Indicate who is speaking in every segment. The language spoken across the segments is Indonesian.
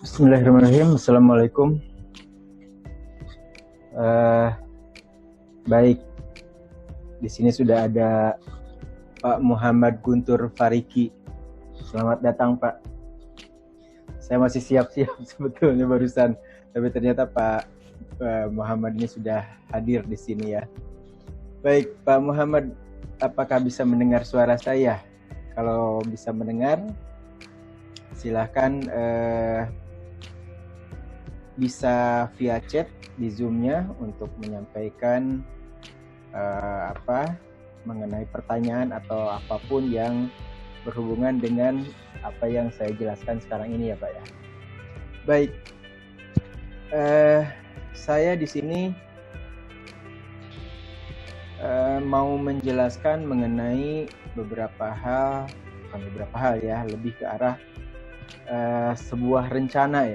Speaker 1: Bismillahirrahmanirrahim. Assalamualaikum. Baik, di sini sudah ada Pak Muhammad Guntur Fariki. Selamat datang, Pak. Saya masih siap-siap sebetulnya barusan, tapi ternyata Pak Muhammad ini sudah hadir di sini ya. Baik, Pak Muhammad, apakah bisa mendengar suara saya? Kalau bisa mendengar, silahkan bisa via chat di Zoom-nya untuk menyampaikan mengenai pertanyaan atau apapun yang berhubungan dengan apa yang saya jelaskan sekarang ini ya Pak ya. Baik, saya di sini mau menjelaskan mengenai beberapa hal ya, lebih ke arah sebuah rencana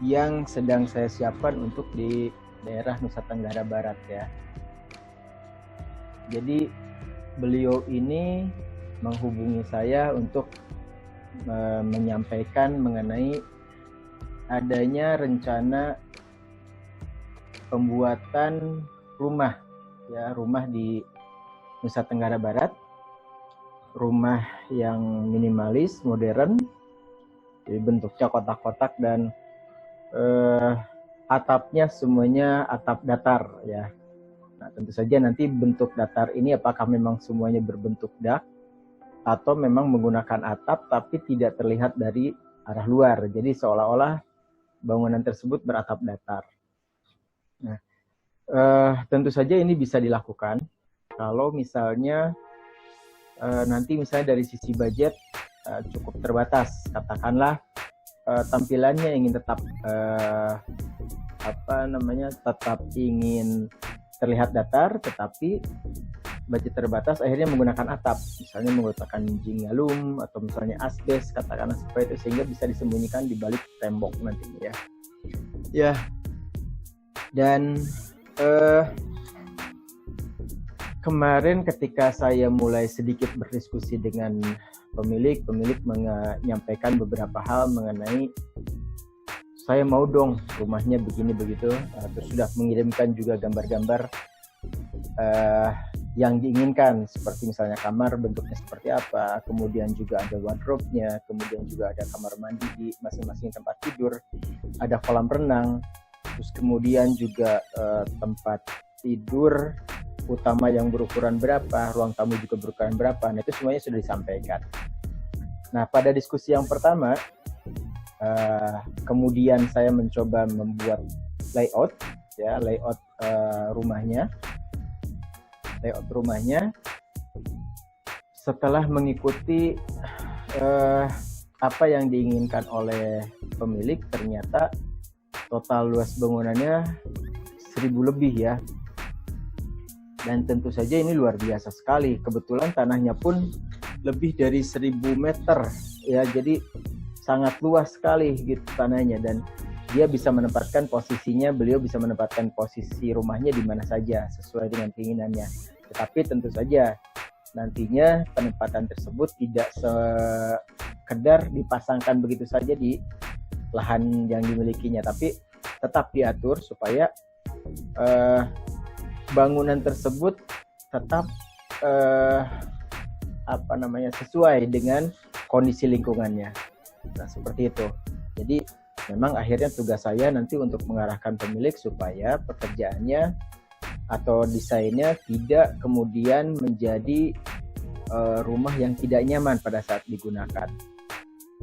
Speaker 1: yang sedang saya siapkan untuk di daerah Nusa Tenggara Barat ya. Jadi beliau ini menghubungi saya untuk menyampaikan mengenai adanya rencana pembuatan rumah di Nusa Tenggara Barat, rumah yang minimalis, modern, jadi bentuknya kotak-kotak dan atapnya semuanya atap datar ya. Nah tentu saja nanti bentuk datar ini apakah memang semuanya berbentuk dak atau memang menggunakan atap tapi tidak terlihat dari arah luar, jadi seolah-olah bangunan tersebut beratap datar. Nah tentu saja ini bisa dilakukan kalau misalnya nanti misalnya dari sisi budget cukup terbatas, katakanlah tampilannya ingin tetap tetap ingin terlihat datar, tetapi budget terbatas akhirnya menggunakan atap, misalnya menggunakan jingalum atau misalnya asbes, katakanlah seperti itu, sehingga bisa disembunyikan di balik tembok nantinya ya. Dan kemarin ketika saya mulai sedikit berdiskusi dengan pemilik menyampaikan beberapa hal mengenai saya mau dong rumahnya begini begitu, terus sudah mengirimkan juga gambar-gambar yang diinginkan, seperti misalnya kamar bentuknya seperti apa, kemudian juga ada wardrobe-nya, kemudian juga ada kamar mandi di masing-masing tempat tidur, ada kolam renang, terus kemudian juga tempat tidur utama yang berukuran berapa, ruang tamu juga berukuran berapa. Nah itu semuanya sudah disampaikan. Nah pada diskusi yang pertama, kemudian saya mencoba membuat layout rumahnya. Setelah mengikuti apa yang diinginkan oleh pemilik, ternyata total luas bangunannya 1000 lebih ya. Dan tentu saja ini luar biasa sekali. Kebetulan tanahnya pun lebih dari 1000 meter ya, jadi sangat luas sekali gitu tanahnya, dan dia bisa menempatkan posisinya, beliau bisa menempatkan posisi rumahnya di mana saja sesuai dengan keinginannya. Tetapi tentu saja nantinya penempatan tersebut tidak sekedar dipasangkan begitu saja di lahan yang dimilikinya, tapi tetap diatur supaya bangunan tersebut tetap sesuai dengan kondisi lingkungannya. Nah seperti itu. Jadi memang akhirnya tugas saya nanti untuk mengarahkan pemilik supaya pekerjaannya atau desainnya tidak kemudian menjadi rumah yang tidak nyaman pada saat digunakan.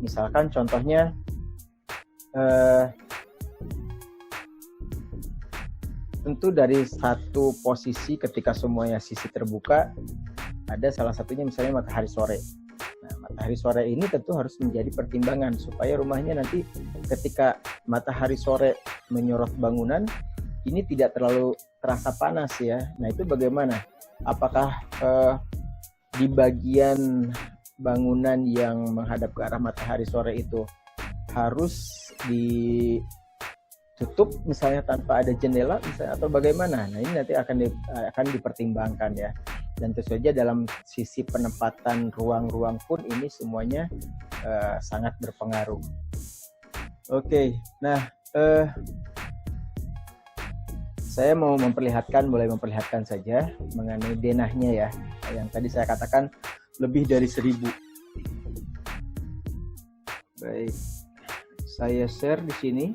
Speaker 1: Misalkan contohnya tentu dari satu posisi ketika semuanya sisi terbuka, ada salah satunya misalnya matahari sore. Nah, matahari sore ini tentu harus menjadi pertimbangan supaya rumahnya nanti ketika matahari sore menyorot bangunan ini tidak terlalu terasa panas ya. Nah itu bagaimana? Apakah di bagian bangunan yang menghadap ke arah matahari sore itu harus ditutup misalnya tanpa ada jendela misalnya, atau bagaimana? Nah ini nanti akan dipertimbangkan ya. Dan tentu saja dalam sisi penempatan ruang-ruang pun ini semuanya sangat berpengaruh. Oke, nah saya mau mulai memperlihatkan saja mengenai denahnya ya, yang tadi saya katakan lebih dari 1000. Baik, saya share di sini.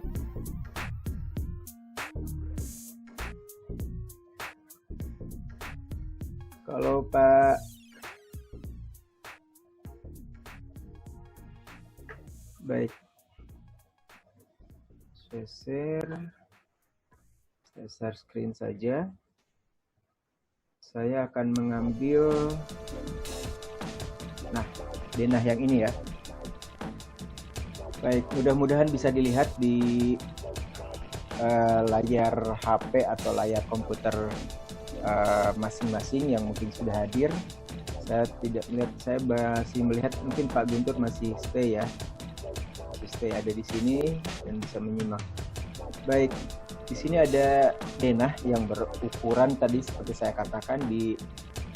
Speaker 1: Kalau Pak baik, saya share screen saja. Saya akan mengambil denah yang ini ya. Baik, mudah-mudahan bisa dilihat di layar HP atau layar komputer masing-masing yang mungkin sudah hadir. Saya tidak melihat, saya masih melihat mungkin Pak Guntur masih stay ya. Stay ada di sini dan bisa menyimak. Baik, di sini ada denah yang berukuran tadi seperti saya katakan di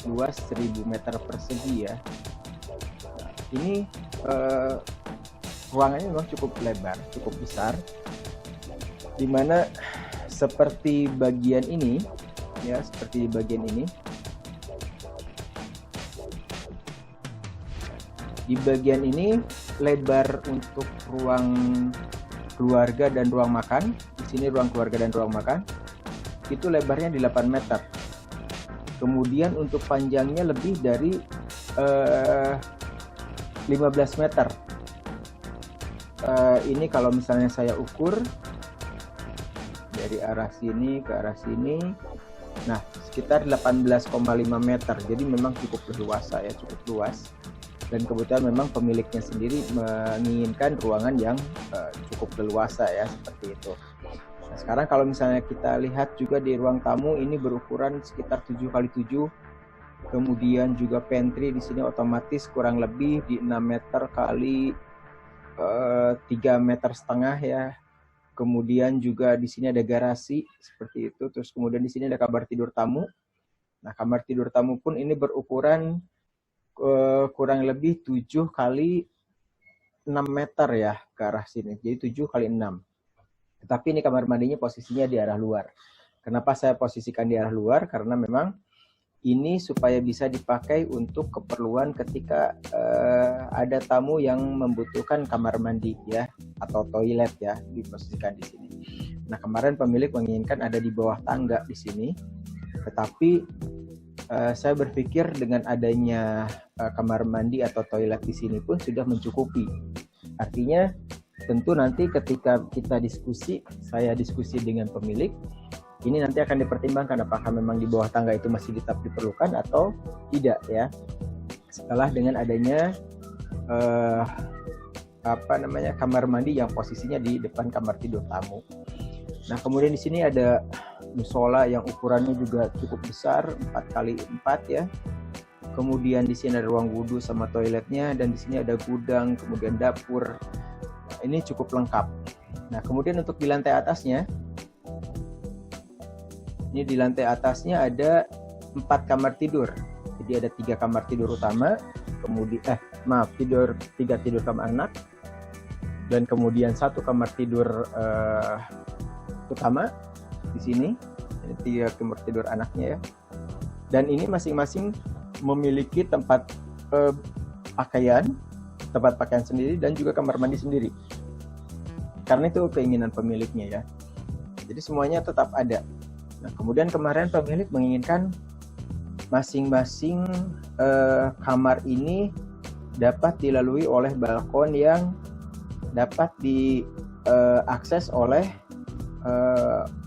Speaker 1: luas 1000 meter persegi ya. Nah, ini ruangannya memang cukup lebar, cukup besar, dimana seperti bagian ini ya, seperti bagian ini. Di bagian ini lebar untuk ruang keluarga dan ruang makan. Di sini ruang keluarga dan ruang makan itu lebarnya di 8 meter. Kemudian untuk panjangnya lebih dari 15 meter. Ini kalau misalnya saya ukur dari arah sini ke arah sini, nah sekitar 18,5 meter. Jadi memang cukup leluasa ya, cukup luas. Dan kebetulan memang pemiliknya sendiri menginginkan ruangan yang cukup leluasa ya, seperti itu. Nah, sekarang kalau misalnya kita lihat juga di ruang tamu ini berukuran sekitar 7x7. Kemudian juga pantry di sini otomatis kurang lebih di 6 meter kali 3,5 meter ya. Kemudian juga di sini ada garasi seperti itu. Terus kemudian di sini ada kamar tidur tamu. Nah, kamar tidur tamu pun ini berukuran kurang lebih 7 kali 6 meter ya ke arah sini. Jadi 7 kali 6. Tetapi ini kamar mandinya posisinya di arah luar. Kenapa saya posisikan di arah luar? Karena memang ini supaya bisa dipakai untuk keperluan ketika ada tamu yang membutuhkan kamar mandi ya, atau toilet ya, diposisikan di sini. Nah, kemarin pemilik menginginkan ada di bawah tangga di sini, tetapi saya berpikir dengan adanya kamar mandi atau toilet di sini pun sudah mencukupi. Artinya tentu nanti ketika kita diskusi, saya diskusi dengan pemilik, ini nanti akan dipertimbangkan apakah memang di bawah tangga itu masih tetap diperlukan atau tidak ya. Setelah dengan adanya kamar mandi yang posisinya di depan kamar tidur tamu. Nah, kemudian di sini ada musola yang ukurannya juga cukup besar, 4x4 ya. Kemudian di sini ada ruang wudhu sama toiletnya, dan di sini ada gudang, kemudian dapur. Nah, ini cukup lengkap. Nah, kemudian untuk di lantai atasnya, ini di lantai atasnya ada 4 kamar tidur. Jadi ada 3 kamar tidur utama, kemudian 3 tidur kamar anak, dan kemudian 1 kamar tidur utama di sini. Ini 3 kamar tidur anaknya ya. Dan ini masing-masing memiliki tempat tempat pakaian sendiri dan juga kamar mandi sendiri. Karena itu keinginan pemiliknya ya. Jadi semuanya tetap ada. Nah, kemudian kemarin pemilik menginginkan masing-masing kamar ini dapat dilalui oleh balkon yang dapat diakses oleh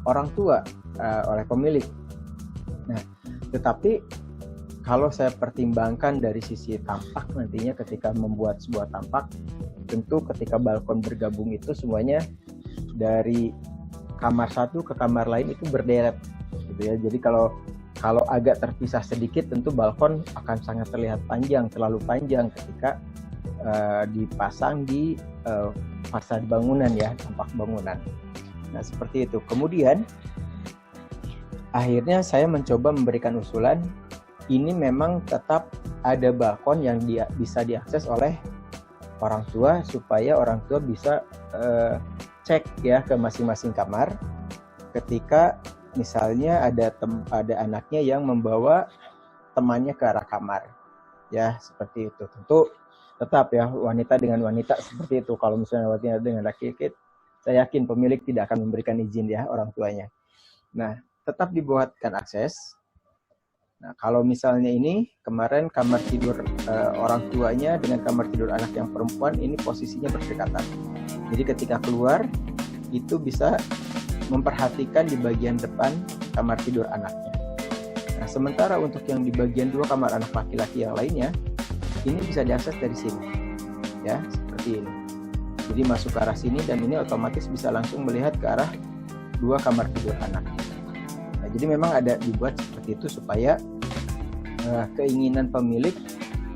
Speaker 1: orang tua, oleh pemilik. Nah, tetapi kalau saya pertimbangkan dari sisi tampak nantinya ketika membuat sebuah tampak, tentu ketika balkon bergabung itu semuanya dari kamar satu ke kamar lain itu berderet gitu ya. Jadi kalau agak terpisah sedikit tentu balkon akan sangat terlihat panjang, terlalu panjang ketika dipasang di fasad bangunan ya, tampak bangunan. Nah, seperti itu. Kemudian akhirnya saya mencoba memberikan usulan ini memang tetap ada balkon yang bisa diakses oleh orang tua, supaya orang tua bisa cek ya ke masing-masing kamar ketika misalnya ada anaknya yang membawa temannya ke arah kamar, ya seperti itu. Tentu tetap ya wanita dengan wanita seperti itu. Kalau misalnya wanita dengan laki-laki, saya yakin pemilik tidak akan memberikan izin ya orang tuanya. Nah, tetap dibuatkan akses. Nah, kalau misalnya ini kemarin kamar tidur orang tuanya dengan kamar tidur anak yang perempuan ini posisinya berdekatan. Jadi ketika keluar itu bisa memperhatikan di bagian depan kamar tidur anaknya. Nah, sementara untuk yang di bagian 2 kamar anak laki-laki yang lainnya, ini bisa diakses dari sini. Ya, seperti ini. Jadi masuk ke arah sini dan ini otomatis bisa langsung melihat ke arah 2 kamar tidur anak. Nah, jadi memang ada dibuat seperti itu supaya keinginan pemilik,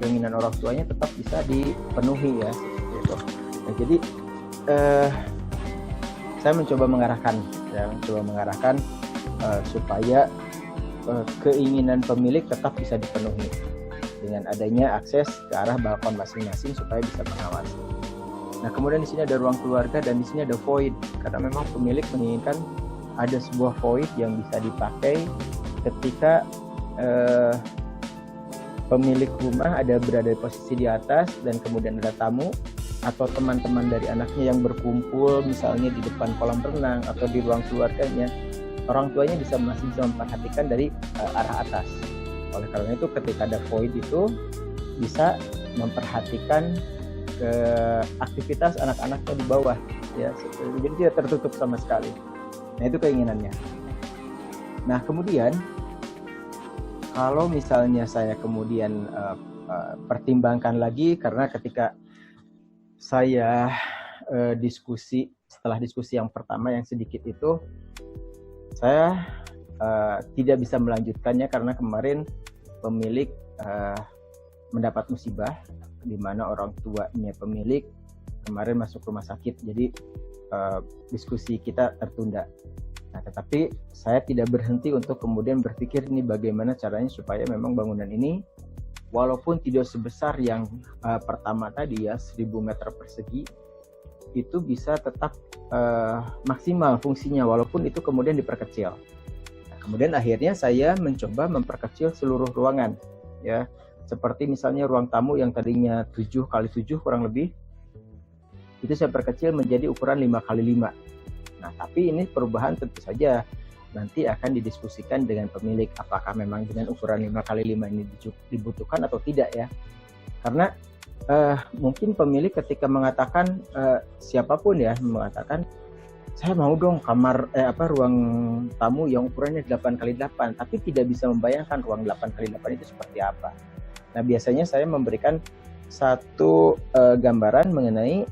Speaker 1: keinginan orang tuanya tetap bisa dipenuhi ya, seperti itu. Nah, jadi saya mencoba mengarahkan supaya keinginan pemilik tetap bisa dipenuhi dengan adanya akses ke arah balkon masing-masing supaya bisa mengawasi. Nah, kemudian di sini ada ruang keluarga dan di sini ada void, karena memang pemilik menginginkan ada sebuah void yang bisa dipakai ketika pemilik rumah berada di posisi di atas dan kemudian ada tamu atau teman-teman dari anaknya yang berkumpul misalnya di depan kolam renang atau di ruang keluarganya, orang tuanya masih bisa memperhatikan dari arah atas. Oleh karena itu ketika ada void itu bisa memperhatikan aktivitas anak-anaknya di bawah ya, jadi tidak tertutup sama sekali. Nah, itu keinginannya. Nah, kemudian kalau misalnya saya kemudian pertimbangkan lagi, karena ketika saya setelah diskusi yang pertama yang sedikit itu, saya tidak bisa melanjutkannya karena kemarin pemilik mendapat musibah di mana orang tuanya pemilik kemarin masuk rumah sakit, jadi diskusi kita tertunda. Nah, tetapi saya tidak berhenti untuk kemudian berpikir ini bagaimana caranya supaya memang bangunan ini walaupun tidak sebesar yang pertama tadi ya 1000 meter persegi, itu bisa tetap maksimal fungsinya walaupun itu kemudian diperkecil. Nah, kemudian akhirnya saya mencoba memperkecil seluruh ruangan ya, seperti misalnya ruang tamu yang tadinya 7x7 kurang lebih, itu saya perkecil menjadi ukuran 5x5. Nah, tapi ini perubahan tentu saja nanti akan didiskusikan dengan pemilik apakah memang dengan ukuran 5x5 ini dibutuhkan atau tidak ya. Karena mungkin pemilik ketika mengatakan siapapun ya mengatakan saya mau dong ruang tamu yang ukurannya 8x8, tapi tidak bisa membayangkan ruang 8x8 itu seperti apa. Nah, biasanya saya memberikan satu gambaran mengenai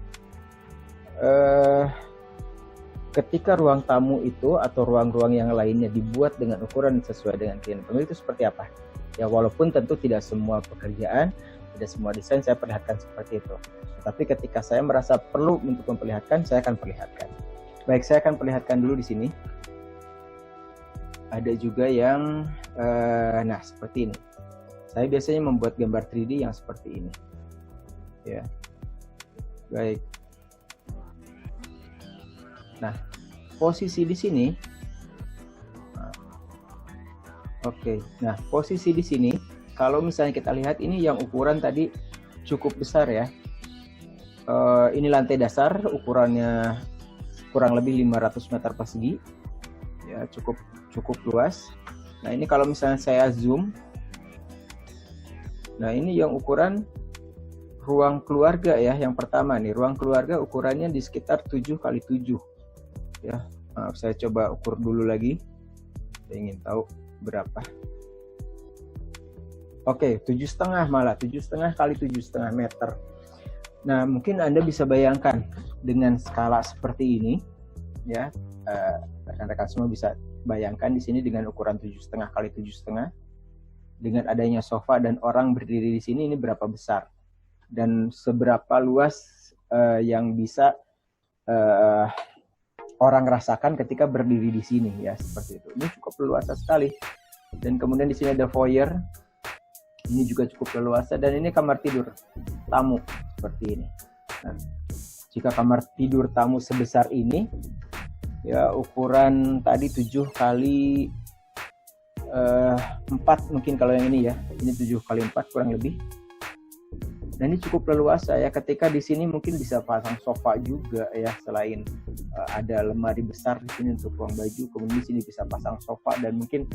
Speaker 1: ketika ruang tamu itu atau ruang-ruang yang lainnya dibuat dengan ukuran sesuai dengan keinginan pemilik itu seperti apa. Ya, walaupun tentu tidak semua pekerjaan, tidak semua desain saya perlihatkan seperti itu. Tetapi ketika saya merasa perlu untuk memperlihatkan, saya akan perlihatkan. Baik, saya akan perlihatkan dulu di sini. Ada juga yang, seperti ini. Saya biasanya membuat gambar 3D yang seperti ini. Ya, baik. Nah, posisi di sini, Nah, posisi di sini, kalau misalnya kita lihat ini yang ukuran tadi cukup besar ya. Ini lantai dasar, ukurannya kurang lebih 500 meter persegi, ya cukup luas. Nah, ini kalau misalnya saya zoom, nah ini yang ukuran ruang keluarga ya, yang pertama nih, ruang keluarga ukurannya di sekitar 7x7. Ya, saya coba ukur dulu lagi. Saya ingin tahu berapa. Oke, 7,5 malah 7,5 kali 7,5 meter. Nah, mungkin Anda bisa bayangkan dengan skala seperti ini, ya, rekan-rekan semua bisa bayangkan di sini dengan ukuran 7,5 kali 7,5, dengan adanya sofa dan orang berdiri di sini, ini berapa besar dan seberapa luas yang bisa orang rasakan ketika berdiri di sini ya, seperti itu. Ini cukup luas sekali. Dan kemudian di sini ada foyer. Ini juga cukup leluasa, dan ini kamar tidur tamu seperti ini. Nah, jika kamar tidur tamu sebesar ini, ya ukuran tadi 7 kali 4 mungkin kalau yang ini ya. Ini 7 kali 4 kurang lebih. Nah, ini cukup leluasa ya, ketika di sini mungkin bisa pasang sofa juga ya, selain ada lemari besar di sini untuk ruang baju, kemudian di sini bisa pasang sofa dan mungkin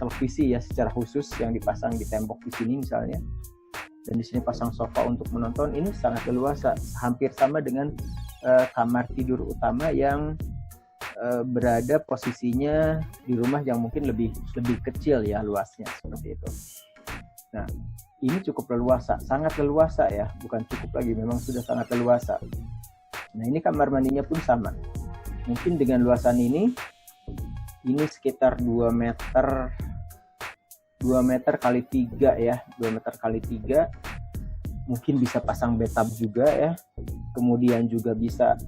Speaker 1: televisi ya secara khusus yang dipasang di tembok di sini misalnya. Dan di sini pasang sofa untuk menonton. Ini sangat leluasa, hampir sama dengan kamar tidur utama yang berada posisinya di rumah yang mungkin lebih kecil ya luasnya, seperti itu. Nah, ini cukup leluasa, sangat leluasa ya, bukan cukup lagi, memang sudah sangat leluasa. Nah, ini kamar mandinya pun sama. Mungkin dengan luasan ini sekitar 2 meter kali 3 ya, 2 meter kali 3. Mungkin bisa pasang bathtub juga ya. Kemudian juga bisa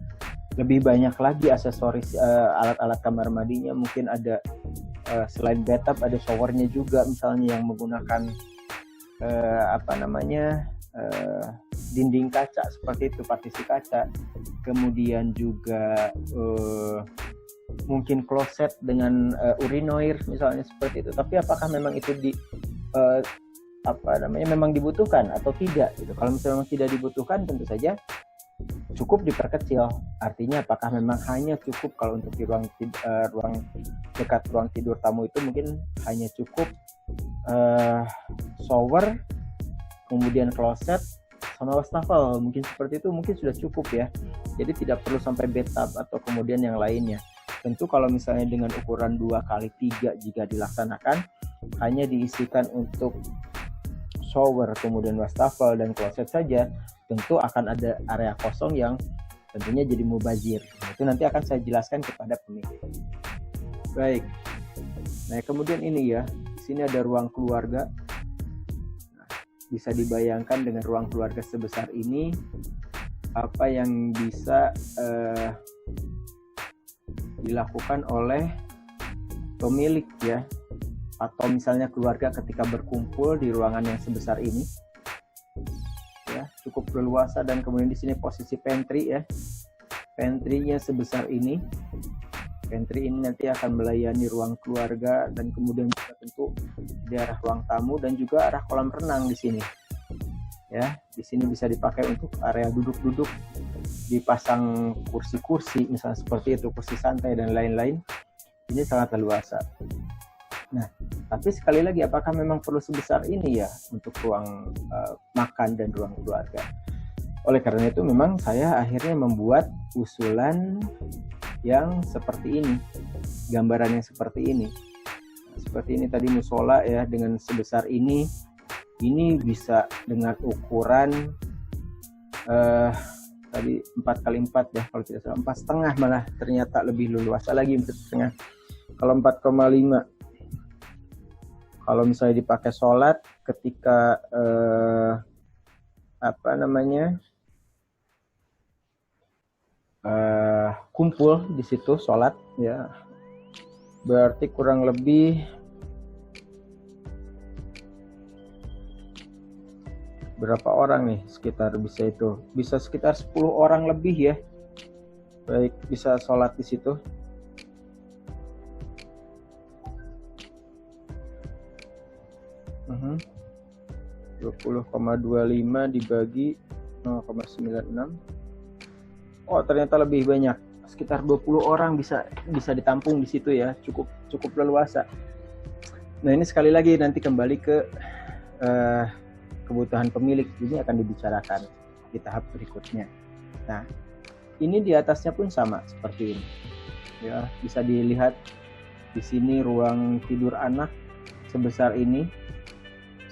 Speaker 1: lebih banyak lagi aksesoris alat-alat kamar mandinya. Mungkin ada selain bathtub ada showernya juga misalnya yang menggunakan dinding kaca seperti itu, partisi kaca. Kemudian juga mungkin kloset dengan urinoir misalnya seperti itu. Tapi apakah memang itu memang dibutuhkan atau tidak gitu. Kalau misalnya memang tidak dibutuhkan, tentu saja cukup diperkecil. Artinya apakah memang hanya cukup kalau untuk di ruang dekat ruang tidur tamu itu mungkin hanya cukup shower, kemudian kloset sama wastafel, mungkin seperti itu mungkin sudah cukup ya. Jadi tidak perlu sampai bathtub atau kemudian yang lainnya. Tentu kalau misalnya dengan ukuran 2 kali 3 jika dilaksanakan hanya diisikan untuk shower, kemudian wastafel dan kloset saja, tentu akan ada area kosong yang tentunya jadi mubazir. Nah, itu nanti akan saya jelaskan kepada pemilik. Baik. Nah, kemudian ini ya, di sini ada ruang keluarga. Nah, bisa dibayangkan dengan ruang keluarga sebesar ini apa yang bisa dilakukan oleh pemilik ya, atau misalnya keluarga ketika berkumpul di ruangan yang sebesar ini ya, cukup leluasa. Dan kemudian di sini posisi pantry ya, pantry-nya sebesar ini. Pantry ini nanti akan melayani ruang keluarga, dan kemudian juga tentu di arah ruang tamu dan juga arah kolam renang di sini ya. Di sini bisa dipakai untuk area duduk-duduk, dipasang kursi-kursi misalnya seperti itu, kursi santai dan lain-lain. Ini sangat leluasa. Nah, tapi sekali lagi, apakah memang perlu sebesar ini ya untuk ruang makan dan ruang keluarga? Oleh karena itu memang saya akhirnya membuat usulan yang seperti ini, gambaran yang seperti ini. Nah, seperti ini tadi musola ya, dengan sebesar ini bisa dengan ukuran tadi 4x4 ya, kalau tidak salah 4,5, malah ternyata lebih leluasa lagi 4,5. Kalau 4,5, kalau misalnya dipakai sholat ketika kumpul di situ sholat ya, berarti kurang lebih berapa orang nih, sekitar bisa sekitar 10 orang lebih ya, baik bisa sholat di situ. Uh-huh. 20,25 dibagi 0,96. Oh, ternyata lebih banyak, sekitar 20 orang bisa ditampung di situ ya, cukup leluasa. Nah, ini sekali lagi nanti kembali ke kebutuhan pemilik, ini akan dibicarakan di tahap berikutnya. Nah, ini di atasnya pun sama seperti ini ya, bisa dilihat di sini ruang tidur anak sebesar ini,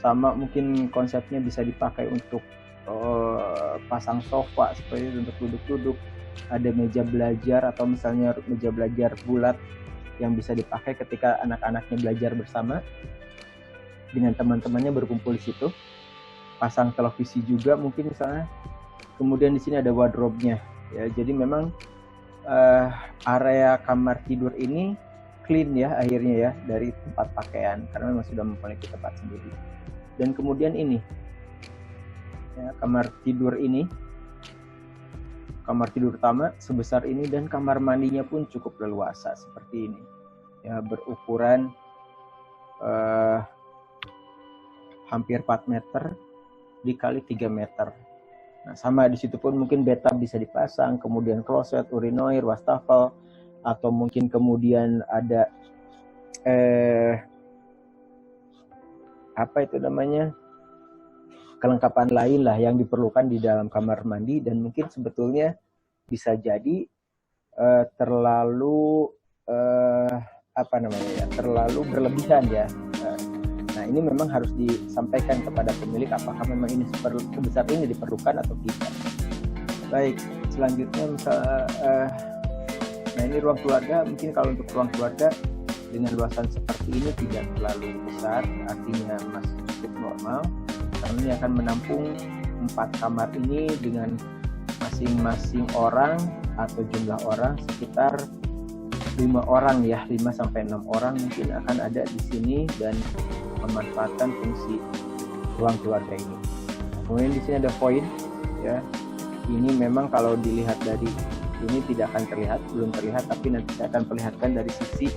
Speaker 1: sama mungkin konsepnya bisa dipakai untuk pasang sofa seperti itu untuk duduk-duduk. Ada meja belajar atau misalnya meja belajar bulat yang bisa dipakai ketika anak-anaknya belajar bersama dengan teman-temannya berkumpul di situ. Pasang televisi juga mungkin misalnya. Kemudian di sini ada wardrobe-nya ya. Jadi memang area kamar tidur ini clean ya akhirnya ya dari tempat pakaian, karena memang sudah memiliki tempat sendiri. Dan kemudian ini ya, kamar tidur utama sebesar ini, dan kamar mandinya pun cukup leluasa seperti ini ya, berukuran hampir 4 meter dikali 3 meter. Nah, sama di situ pun mungkin bathtub bisa dipasang, kemudian kloset, urinoir, wastafel, atau mungkin kemudian ada apa itu namanya, kelengkapan lain lah yang diperlukan di dalam kamar mandi, dan mungkin sebetulnya bisa jadi terlalu terlalu berlebihan ya. Nah, ini memang harus disampaikan kepada pemilik apakah memang ini sebesar ini diperlukan atau tidak. Baik, selanjutnya nah ini ruang keluarga. Mungkin kalau untuk ruang keluarga dengan luasan seperti ini tidak terlalu besar, artinya masih cukup normal, karena ini akan menampung 4 kamar ini dengan masing-masing orang atau jumlah orang sekitar 5 orang ya, 5-6 orang mungkin akan ada di sini dan memanfaatkan fungsi ruang keluarga ini. Kemudian di sini ada void ya. Ini memang kalau dilihat dari ini tidak akan terlihat, belum terlihat, tapi nanti saya akan perlihatkan dari sisi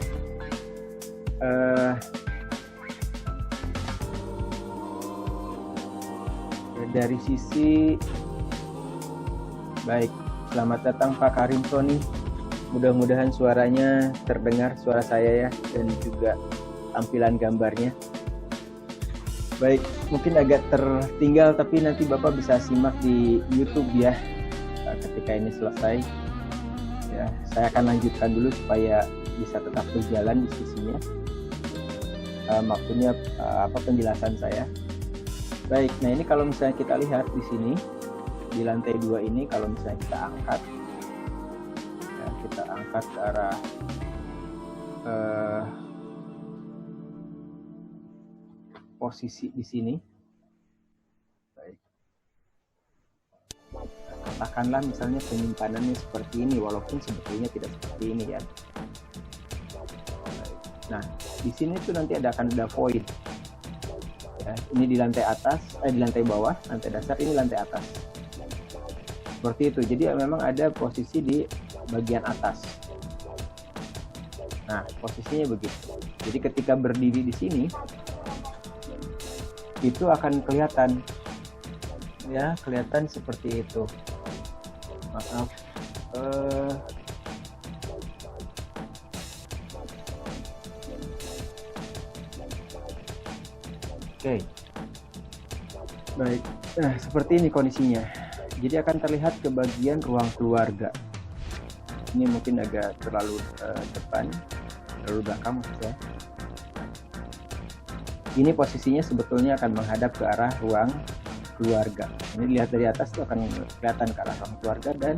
Speaker 1: baik. Selamat datang Pak Karim Soni. Mudah-mudahan suaranya terdengar, suara saya ya, dan juga tampilan gambarnya. Baik, mungkin agak tertinggal, tapi nanti Bapak bisa simak di YouTube ya ketika ini selesai. Ya, saya akan lanjutkan dulu supaya bisa tetap berjalan diskusinya. Maksudnya penjelasan saya. Baik, nah ini kalau misalnya kita lihat di sini di lantai 2 ini, kalau misalnya kita angkat ke arah posisi di sini. Baik. Katakanlah misalnya penyimpanannya seperti ini, walaupun sebetulnya tidak seperti ini ya. Nah, di sini tuh nanti akan ada void. Ya, ini di lantai atas, di lantai bawah, lantai dasar, ini lantai atas. Seperti itu. Jadi memang ada posisi di bagian atas. Nah, posisinya begitu. Jadi ketika berdiri di sini, itu akan kelihatan ya, kelihatan seperti itu. Maaf, oke. Baik, nah seperti ini kondisinya. Jadi akan terlihat ke bagian ruang keluarga. Ini mungkin agak terlalu depan, terlalu belakang ya. Ini posisinya sebetulnya akan menghadap ke arah ruang keluarga. Ini lihat dari atas itu akan kelihatan ke arah ruang keluarga dan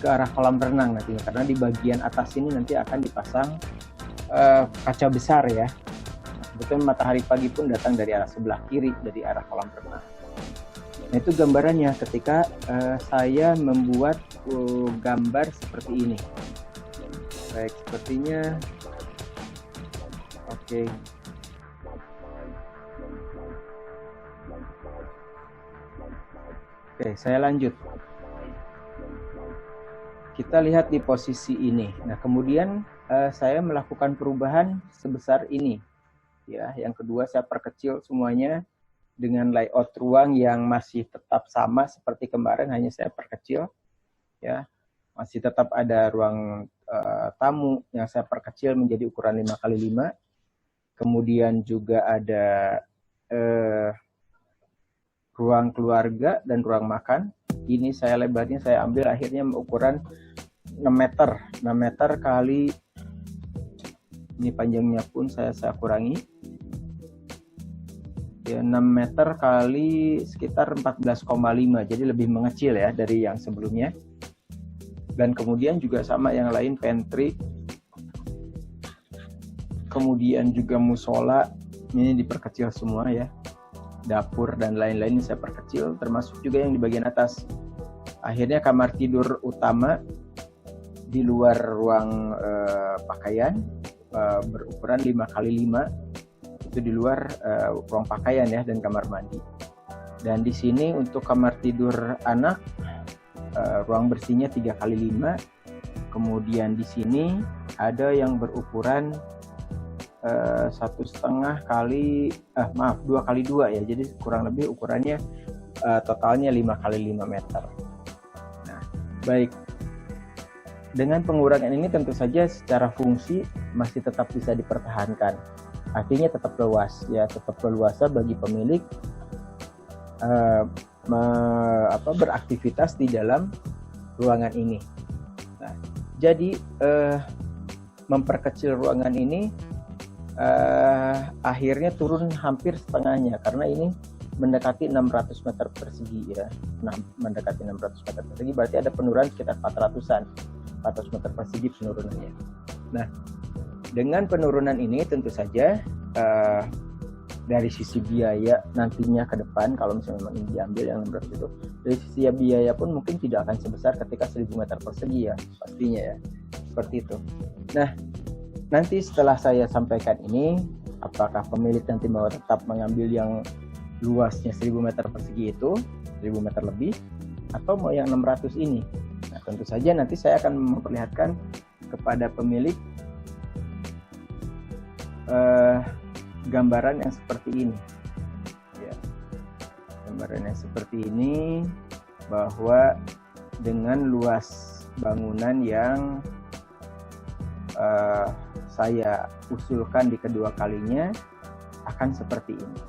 Speaker 1: ke arah kolam renang nantinya, karena di bagian atas ini nanti akan dipasang kaca besar ya. Betul, matahari pagi pun datang dari arah sebelah kiri, dari arah kolam renang. Nah, itu gambarannya ketika saya membuat gambar seperti ini. Baik, sepertinya oke. Oke, saya lanjut. Kita lihat di posisi ini. Nah, kemudian saya melakukan perubahan sebesar ini. Ya, yang kedua saya perkecil semuanya dengan layout ruang yang masih tetap sama seperti kemarin, hanya saya perkecil. Ya, masih tetap ada ruang tamu yang saya perkecil menjadi ukuran 5x5. Kemudian juga ada ruang keluarga dan ruang makan. Ini saya lebarnya saya ambil akhirnya ukuran 6 meter kali, ini panjangnya pun saya kurangi ya, 6 meter kali sekitar 14,5, jadi lebih mengecil ya dari yang sebelumnya. Dan kemudian juga sama yang lain, pantry, kemudian juga musola ini diperkecil semua ya, dapur dan lain-lain saya perkecil, termasuk juga yang di bagian atas. Akhirnya kamar tidur utama di luar ruang pakaian berukuran 5x5 itu di luar ruang pakaian ya dan kamar mandi. Dan di sini untuk kamar tidur anak ruang bersihnya 3x5. Kemudian di sini ada yang berukuran 1,5 kali 2x2 ya. Jadi kurang lebih ukurannya totalnya 5x5 meter. Nah, baik. Dengan pengurangan ini tentu saja secara fungsi masih tetap bisa dipertahankan. Artinya tetap luas ya, tetap leluasa bagi pemilik beraktivitas di dalam ruangan ini. Nah, jadi memperkecil ruangan ini akhirnya turun hampir setengahnya karena ini mendekati 600 meter persegi ya. Mendekati 600 meter persegi berarti ada penurunan sekitar 400 meter persegi penurunannya. Nah, dengan penurunan ini tentu saja dari sisi biaya nantinya ke depan kalau misalnya memang ini diambil yang 600 itu, dari sisi biaya pun mungkin tidak akan sebesar ketika 1000 meter persegi ya, pastinya ya, seperti itu. Nah, nanti setelah saya sampaikan ini, apakah pemilik nanti mau tetap mengambil yang luasnya 1000 meter persegi itu, 1000 meter lebih, atau mau yang 600 ini? Nah, tentu saja nanti saya akan memperlihatkan kepada pemilik gambaran yang seperti ini. Ya. Gambaran yang seperti ini bahwa dengan luas bangunan yang saya usulkan di kedua kalinya akan seperti ini.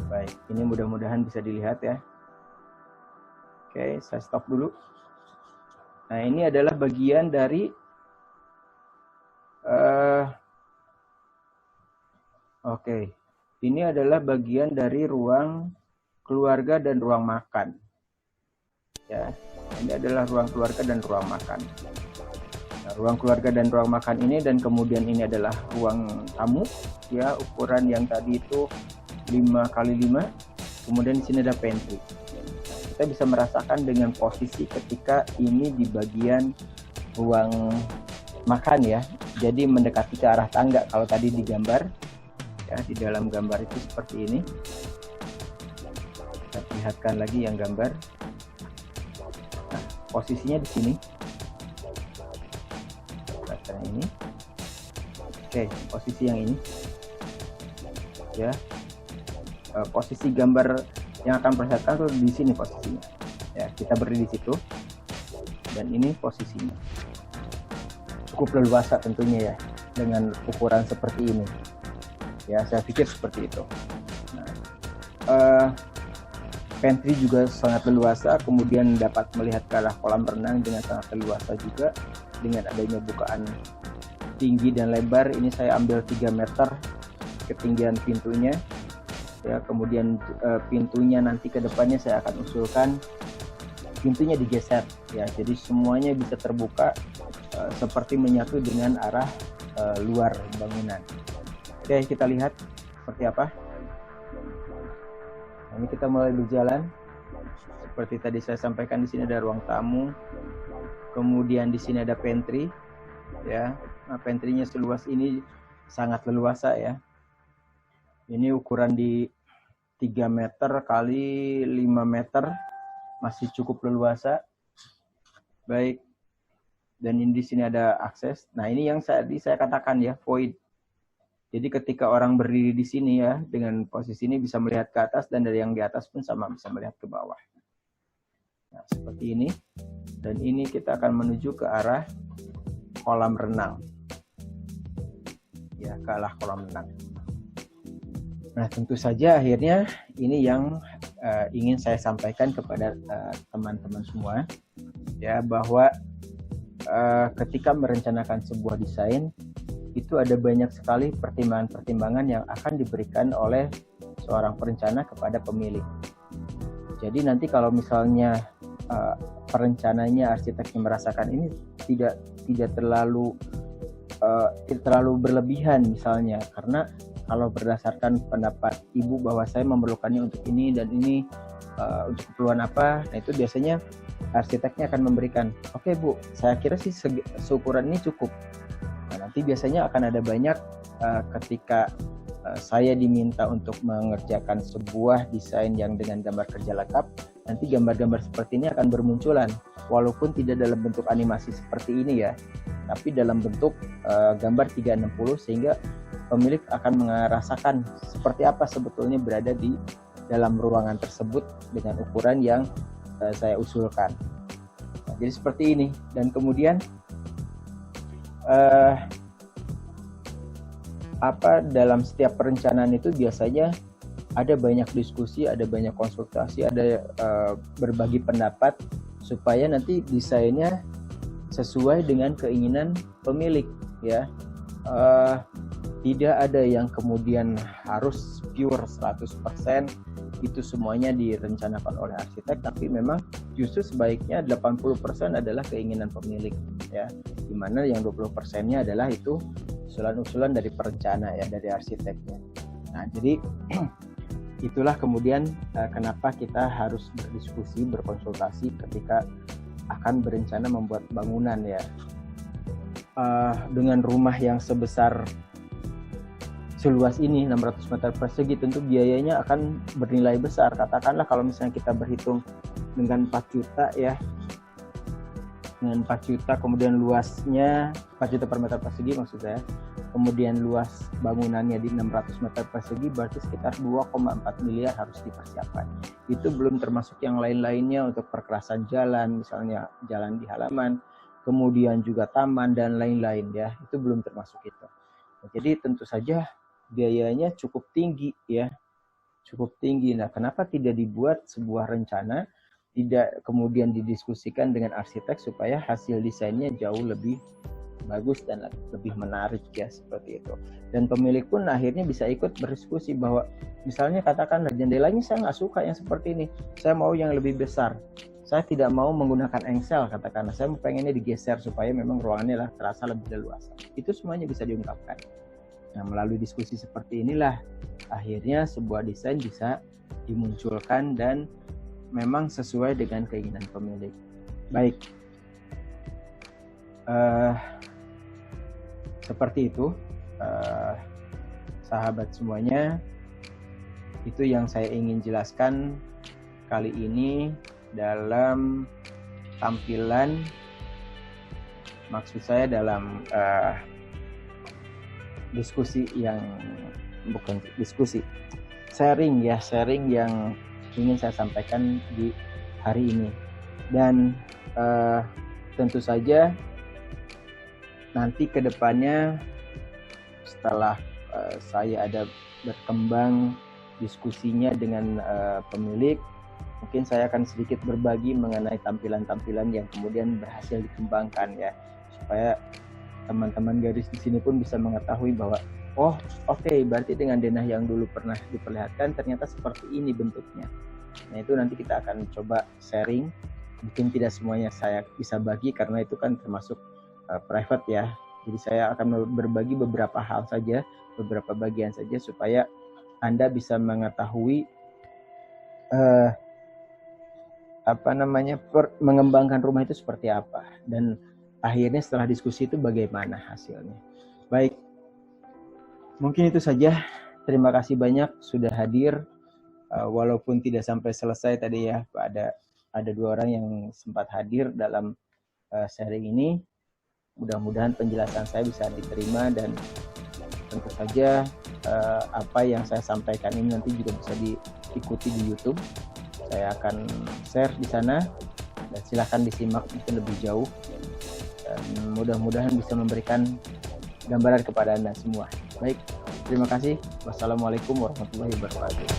Speaker 1: Baik, ini mudah-mudahan bisa dilihat ya. Oke, saya stop dulu. Nah, ini adalah bagian dari ini adalah bagian dari ruang keluarga dan ruang makan. Ya, ini adalah ruang keluarga dan ruang makan. Nah, ruang keluarga dan ruang makan ini dan kemudian ini adalah ruang tamu, ya ukuran yang tadi itu 5x5. Kemudian di sini ada pantry. Kita bisa merasakan dengan posisi ketika ini di bagian ruang makan ya. Jadi mendekati ke arah tangga kalau tadi digambar. Ya, di dalam gambar itu seperti ini. Kita perlihatkan lagi yang gambar. Nah, posisinya di sini. Yang ini. Oke, posisi yang ini. Ya. Posisi gambar yang akan perlihatkan tuh di sini posisinya. Ya, kita berdiri di situ. Dan ini posisinya. Cukup leluasa tentunya ya dengan ukuran seperti ini. Ya, saya pikir seperti itu. Nah, pantry juga sangat leluasa, kemudian dapat melihat ke arah kolam renang dengan sangat leluasa juga dengan adanya bukaan tinggi dan lebar. Ini saya ambil 3 meter ketinggian pintunya. Ya, kemudian pintunya nanti ke depannya saya akan usulkan pintunya digeser ya. Jadi semuanya bisa terbuka seperti menyatu dengan arah luar bangunan. Oke, kita lihat seperti apa. Nah, ini kita mulai berjalan. Seperti tadi saya sampaikan, di sini ada ruang tamu. Kemudian di sini ada pantry. Ya, nah, pantry-nya seluas ini sangat leluasa ya. Ini ukuran di 3 meter kali 5 meter, masih cukup leluasa. Baik. Dan ini di sini ada akses. Nah, ini yang tadi saya katakan ya, void. Jadi ketika orang berdiri di sini ya, dengan posisi ini bisa melihat ke atas dan dari yang di atas pun sama bisa melihat ke bawah. Nah, seperti ini. Dan ini kita akan menuju ke arah kolam renang. Ya, ke arah kolam renang. Nah, tentu saja akhirnya ini yang ingin saya sampaikan kepada teman-teman semua. Ya, bahwa ketika merencanakan sebuah desain, itu ada banyak sekali pertimbangan-pertimbangan yang akan diberikan oleh seorang perencana kepada pemilik. Jadi nanti kalau misalnya perencananya, arsiteknya merasakan ini tidak terlalu berlebihan misalnya, karena kalau berdasarkan pendapat ibu bahwa saya memerlukannya untuk ini dan ini untuk keperluan apa, nah itu biasanya arsiteknya akan memberikan, oke Bu, saya kira sih seukuran ini cukup. Nah, nanti biasanya akan ada banyak ketika saya diminta untuk mengerjakan sebuah desain yang dengan gambar kerja lengkap, nanti gambar-gambar seperti ini akan bermunculan, walaupun tidak dalam bentuk animasi seperti ini ya, tapi dalam bentuk gambar 360, sehingga pemilik akan merasakan seperti apa sebetulnya berada di dalam ruangan tersebut dengan ukuran yang saya usulkan. Nah, jadi seperti ini. Dan kemudian dalam setiap perencanaan itu biasanya ada banyak diskusi, ada banyak konsultasi, ada berbagi pendapat supaya nanti desainnya sesuai dengan keinginan pemilik ya. Tidak ada yang kemudian harus pure 100% itu semuanya direncanakan oleh arsitek, tapi memang justru sebaiknya 80% adalah keinginan pemilik ya, dimana yang 20%-nya adalah itu usulan-usulan dari perencana ya, dari arsiteknya. Nah, jadi itulah kemudian kenapa kita harus berdiskusi, berkonsultasi ketika akan berencana membuat bangunan ya. Dengan rumah yang sebesar seluas ini 600 meter persegi, tentu biayanya akan bernilai besar. Katakanlah kalau misalnya kita berhitung dengan 4 juta ya, dengan 4 juta, kemudian luasnya 4 juta per meter persegi maksud saya, kemudian luas bangunannya di 600 meter persegi, berarti sekitar 2,4 miliar harus dipersiapkan. Itu belum termasuk yang lain-lainnya untuk perkerasan jalan, misalnya jalan di halaman, kemudian juga taman dan lain-lain ya, itu belum termasuk itu. Nah, jadi tentu saja biayanya cukup tinggi ya, cukup tinggi. Nah, kenapa tidak dibuat sebuah rencana, tidak kemudian didiskusikan dengan arsitek supaya hasil desainnya jauh lebih bagus dan lebih menarik ya, seperti itu. Dan pemilik pun akhirnya bisa ikut berdiskusi bahwa misalnya katakanlah jendelanya saya nggak suka yang seperti ini, saya mau yang lebih besar, saya tidak mau menggunakan engsel katakanlah, saya pengennya digeser supaya memang ruangannya lah terasa lebih leluasa. Itu semuanya bisa diungkapkan. Nah, melalui diskusi seperti inilah akhirnya sebuah desain bisa dimunculkan dan memang sesuai dengan keinginan pemilik. Baik, seperti itu sahabat semuanya, itu yang saya ingin jelaskan kali ini dalam tampilan, maksud saya dalam diskusi yang bukan diskusi, sharing yang ingin saya sampaikan di hari ini. Dan tentu saja nanti ke depannya setelah saya ada berkembang diskusinya dengan pemilik, mungkin saya akan sedikit berbagi mengenai tampilan-tampilan yang kemudian berhasil dikembangkan ya, supaya teman-teman garis di sini pun bisa mengetahui bahwa oke, berarti dengan denah yang dulu pernah diperlihatkan ternyata seperti ini bentuknya. Nah, itu nanti kita akan coba sharing. Mungkin tidak semuanya saya bisa bagi karena itu kan termasuk private ya. Jadi saya akan berbagi beberapa hal saja, beberapa bagian saja supaya Anda bisa mengetahui mengembangkan rumah itu seperti apa, dan akhirnya setelah diskusi itu bagaimana hasilnya. Baik, mungkin itu saja. Terima kasih banyak sudah hadir, walaupun tidak sampai selesai tadi ya, ada 2 orang yang sempat hadir dalam sharing ini. Mudah-mudahan penjelasan saya bisa diterima, dan tentu saja apa yang saya sampaikan ini nanti juga bisa diikuti di YouTube. Saya akan share di sana dan silahkan disimak mungkin lebih jauh, dan mudah-mudahan bisa memberikan gambaran kepada Anda semua. Baik, terima kasih. Wassalamualaikum warahmatullahi wabarakatuh.